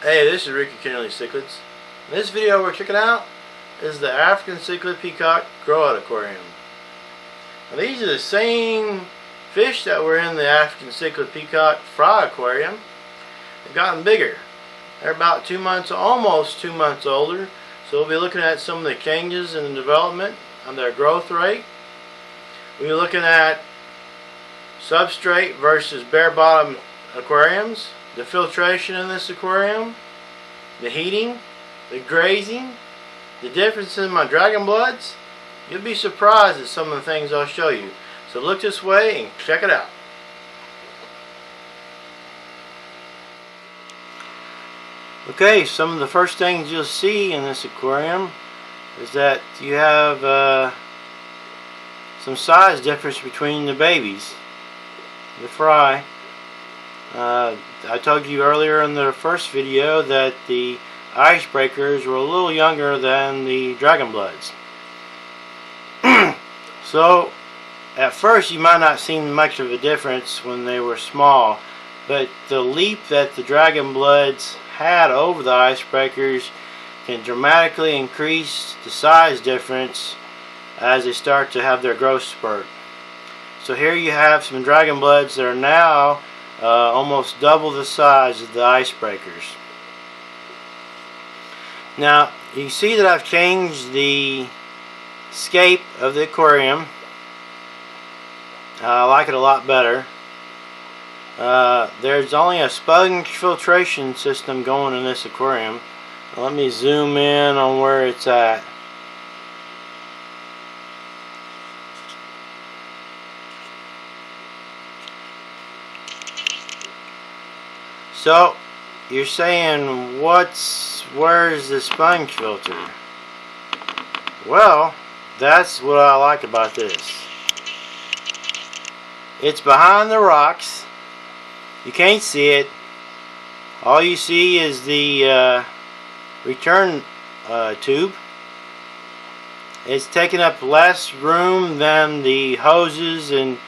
Hey, this is Peacock Cichlids. In this video we're checking out is the African Cichlid Peacock Growout Aquarium. Now, these are the same fish that were in the African Cichlid Peacock Fry Aquarium. They've gotten bigger. They're about 2 months, almost 2 months older. So we'll be looking at some of the changes in the development on their growth rate. We'll be looking at substrate versus bare bottom aquariums, the filtration in this aquarium, the heating, the grazing, the difference in my Dragonbloods. You'll be surprised at some of the things I'll show you. So look this way and check it out. Okay, some of the first things you'll see in this aquarium is that you have some size difference between the babies, the fry. I told you earlier in the first video that the icebreakers were a little younger than the Dragonbloods. So at first you might not see much of a difference when they were small, but the leap that the Dragonbloods had over the icebreakers can dramatically increase the size difference as they start to have their growth spurt. So here you have some Dragonbloods that are now almost double the size of the icebreakers. Now you see that I've changed the scape of the aquarium. I like it a lot better. There's only a sponge filtration system going in this aquarium. Let me zoom in on where it's at. So you're saying, where's the sponge filter? Well, that's what I like about this. It's behind the rocks. You can't see it. All you see is the return tube. It's taking up less room than the hoses and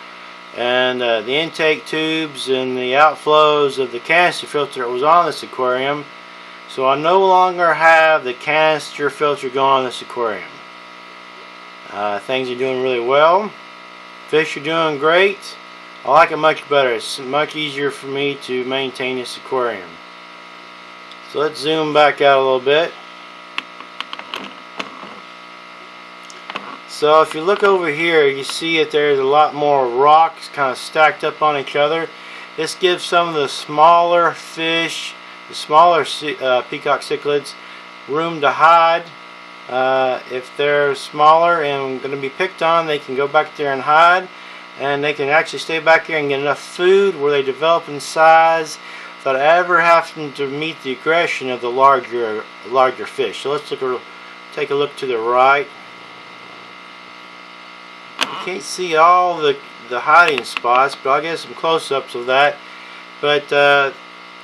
the intake tubes and the outflows of the canister filter that was on this aquarium. So I no longer have the canister filter going on this aquarium. Things are doing really well. Fish are doing great. I like it much better. It's much easier for me to maintain this aquarium. So let's zoom back out a little bit. So if you look over here, you see that there's a lot more rocks kind of stacked up on each other. This gives some of the smaller fish, the smaller Peacock Cichlids, room to hide. If they're smaller and going to be picked on, they can go back there and hide, and they can actually stay back here and get enough food where they develop in size without ever having to meet the aggression of the larger fish. So let's take a look to the right. You can't see all the hiding spots, but I'll get some close-ups of that. But that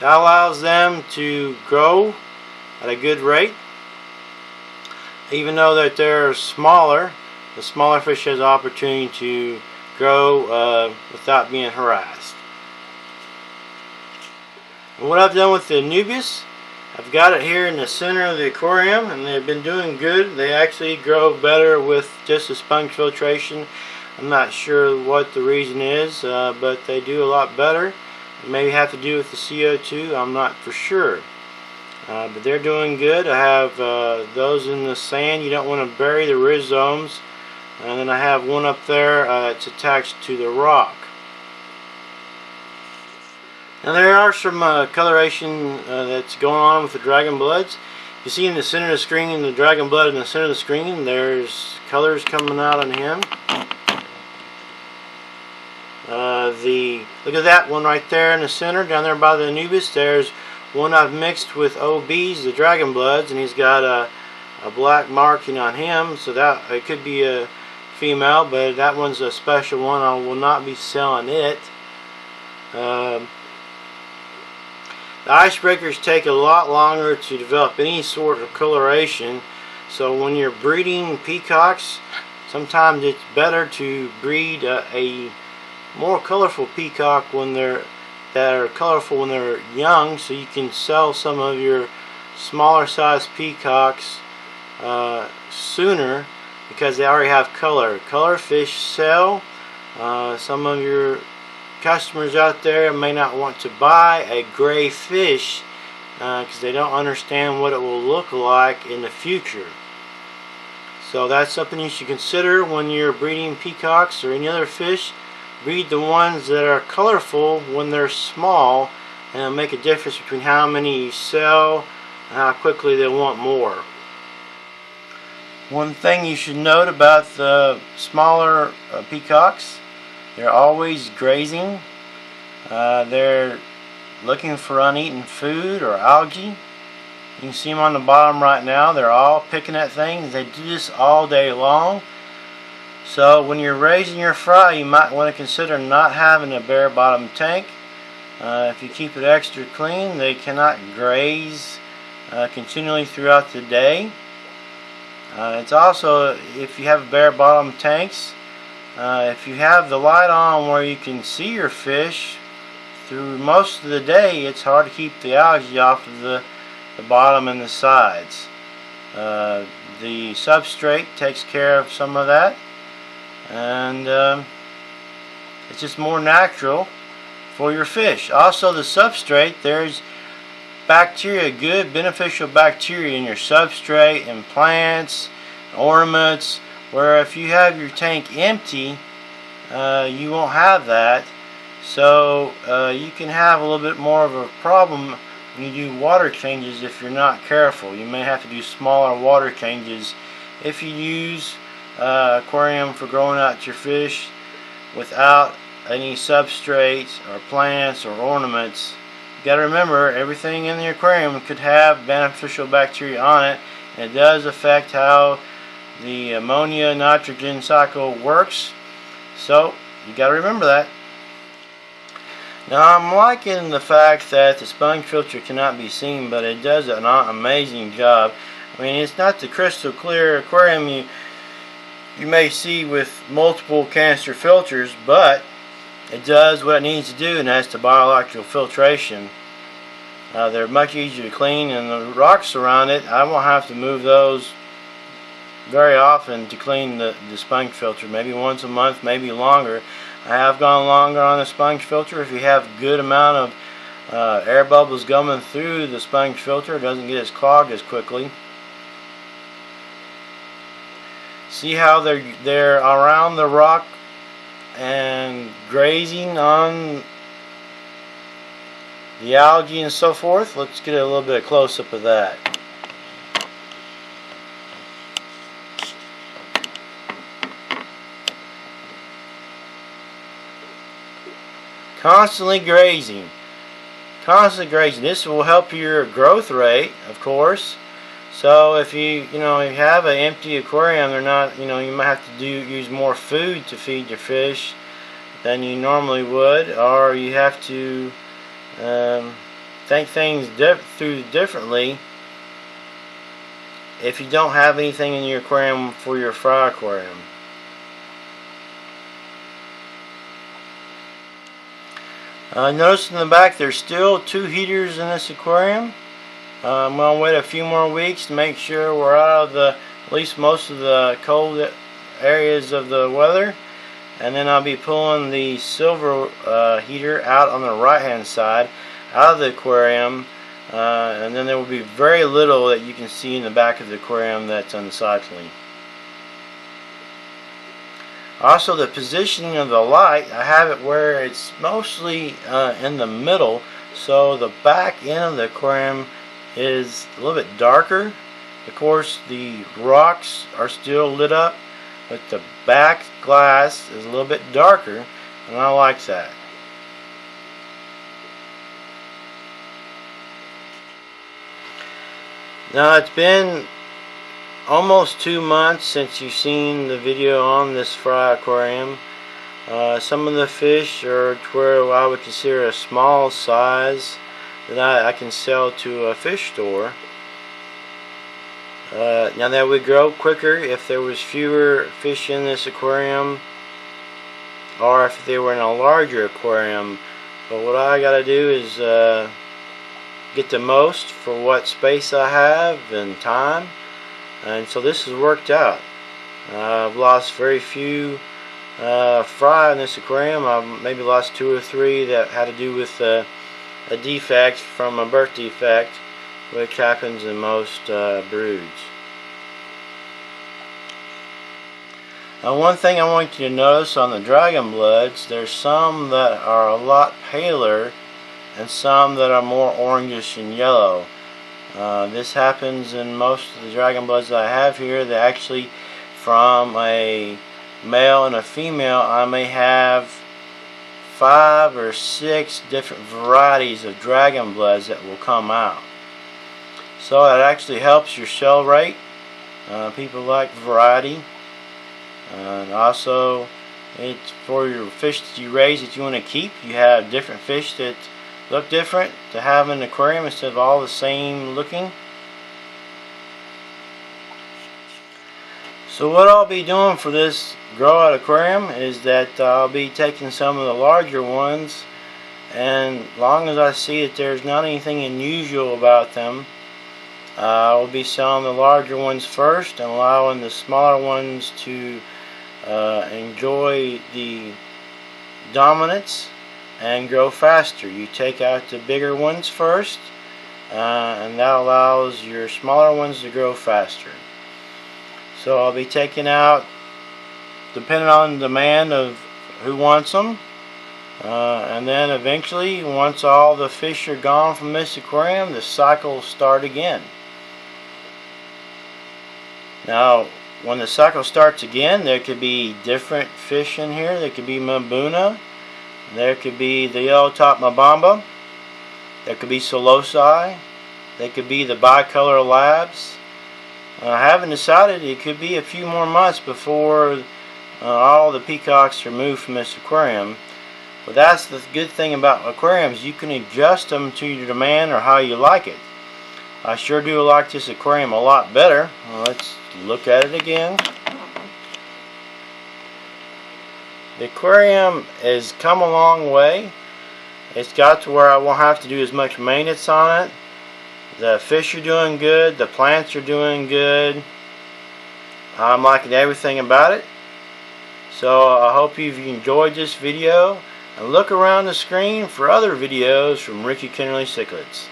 allows them to grow at a good rate. Even though that they're smaller, the smaller fish has the opportunity to grow without being harassed. And what I've done with the Anubias, I've got it here in the center of the aquarium, and they've been doing good. They actually grow better with just the sponge filtration. I'm not sure what the reason is, but they do a lot better. It may have to do with the CO2, I'm not for sure. But they're doing good. I have those in the sand. You don't want to bury the rhizomes. And then I have one up there that's attached to the rock. Now there are some coloration that's going on with the Dragonbloods. You see in the center of the screen, the Dragonblood in the center of the screen, there's colors coming out on him. Look at that one right there in the center, down there by the Anubias. There's one I've mixed with OBs, the Dragonbloods, and he's got a black marking on him, so that it could be a female, but that one's a special one. I will not be selling it. The icebreakers take a lot longer to develop any sort of coloration, so when you're breeding peacocks, sometimes it's better to breed a more colorful peacock when they're that are colorful when they're young, so you can sell some of your smaller size peacocks sooner because they already have color. Color fish sell. Some of your customers out there may not want to buy a gray fish because they don't understand what it will look like in the future. So that's something you should consider when you're breeding peacocks or any other fish. Breed the ones that are colorful when they're small, and it'll make a difference between how many you sell and how quickly they want more. One thing you should note about the smaller peacocks, they're always grazing. They're looking for uneaten food or algae. You can see them on the bottom right now. They're all picking at things. They do this all day long. So when you're raising your fry, you might want to consider not having a bare bottom tank. If you keep it extra clean, they cannot graze continually throughout the day. It's also, if you have bare bottom tanks, if you have the light on where you can see your fish through most of the day, it's hard to keep the algae off of the bottom and the sides. The substrate takes care of some of that, and it's just more natural for your fish. Also, the substrate, there's bacteria, good beneficial bacteria in your substrate and plants, ornaments, where if you have your tank empty, you won't have that. So you can have a little bit more of a problem when you do water changes if you're not careful. You may have to do smaller water changes if you use aquarium for growing out your fish without any substrates or plants or ornaments. You got to remember, everything in the aquarium could have beneficial bacteria on it, and it does affect how the ammonia nitrogen cycle works. So you got to remember that. Now, I'm liking the fact that the sponge filter cannot be seen, but it does an amazing job. I mean, it's not the crystal clear aquarium you may see with multiple canister filters, but it does what it needs to do, and that's the biological filtration. They're much easier to clean, and the rocks around it, I won't have to move those very often to clean the sponge filter. Maybe once a month, maybe longer. I have gone longer on the sponge filter. If you have a good amount of air bubbles coming through the sponge filter, it doesn't get as clogged as quickly. See how they're around the rock and grazing on the algae and so forth. Let's get a little bit of close-up of that. Constantly grazing. This will help your growth rate, of course. So if you have an empty aquarium, they're not, you might have to use more food to feed your fish than you normally would, or you have to think things through differently if you don't have anything in your aquarium for your fry aquarium. Notice in the back there's still 2 heaters in this aquarium. I'm going to wait a few more weeks to make sure we're out of at least most of the cold areas of the weather, and then I'll be pulling the silver heater out on the right hand side out of the aquarium, and then there will be very little that you can see in the back of the aquarium that's unsightly. Also, the positioning of the light, I have it where it's mostly in the middle, so the back end of the aquarium is a little bit darker. Of course, the rocks are still lit up, but the back glass is a little bit darker, and I like that. Now, it's been almost 2 months since you've seen the video on this fry aquarium. Some of the fish are to where I would consider a small size that I can sell to a fish store. Now that would grow quicker if there was fewer fish in this aquarium, or if they were in a larger aquarium. But what I gotta do is get the most for what space I have and time, and so this has worked out. I've lost very few fry in this aquarium. I've maybe lost 2 or 3 that had to do with a defect from a birth defect, which happens in most broods. Now, one thing I want you to notice on the Dragonbloods, there's some that are a lot paler and some that are more orangish and yellow. This happens in most of the Dragonbloods that I have here. They actually, from a male and a female, I may have 5 or 6 different varieties of Dragonbloods that will come out. So it actually helps your sell rate. People like variety. And also, it's for your fish that you raise that you want to keep. You have different fish that look different to have in the aquarium instead of all the same looking. So what I'll be doing for this Growout aquarium is that I'll be taking some of the larger ones, and as long as I see that there's not anything unusual about them, I'll be selling the larger ones first and allowing the smaller ones to enjoy the dominance and grow faster. You take out the bigger ones first, and that allows your smaller ones to grow faster. So I'll be taking out, depending on the demand of who wants them, and then eventually, once all the fish are gone from this aquarium, the cycle will start again. Now, when the cycle starts again, there could be different fish in here. There could be Mabuna, there could be the yellow top Mabamba, there could be Solosi, there could be the bicolor labs. I haven't decided. It could be a few more months before all the peacocks are moved from this aquarium. But that's the good thing about aquariums. You can adjust them to your demand or how you like it. I sure do like this aquarium a lot better. Let's look at it again. The aquarium has come a long way. It's got to where I won't have to do as much maintenance on it. The fish are doing good. The plants are doing good. I'm liking everything about it. So I hope you've enjoyed this video, and look around the screen for other videos from Ricky Kennerly Cichlids.